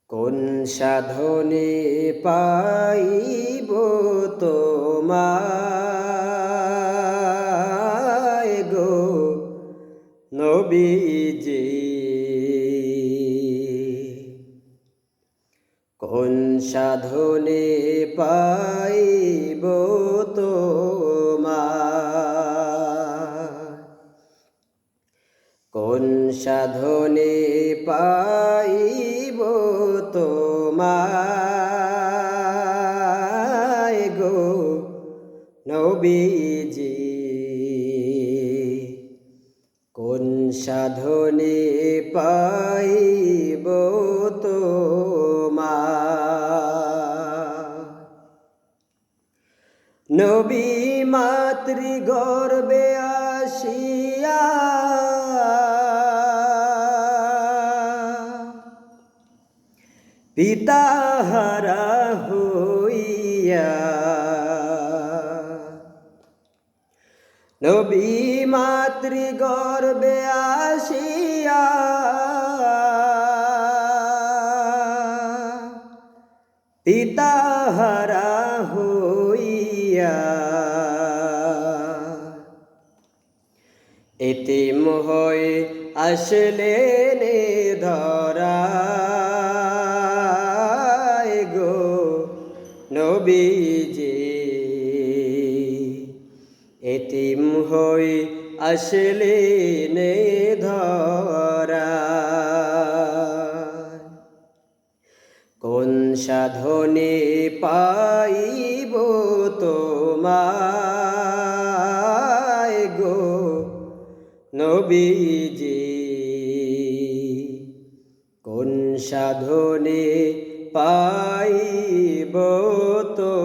কোন সাধনে পাইব তোমায় গো নবীজি। কোন সাধনে পাইব তোমায়, কোন সাধনে পাইব তোমায় গো নবীজি। কোন সাধনে পাইব তোমায়, নবী মাতৃগর্ভে আসিয়া পিতাহারা হইয়া, নবী মাতৃগর্ভে আসিয়া পিতাহারা হইয়া, এতিম হয়ে আসলেন ধরায় গো নবীজি। এতিম হয়ে আসলেন ধরায়, কোন সাধনে পাইব তোমায় গো নবীজি। কোন সাধনে পাইব তো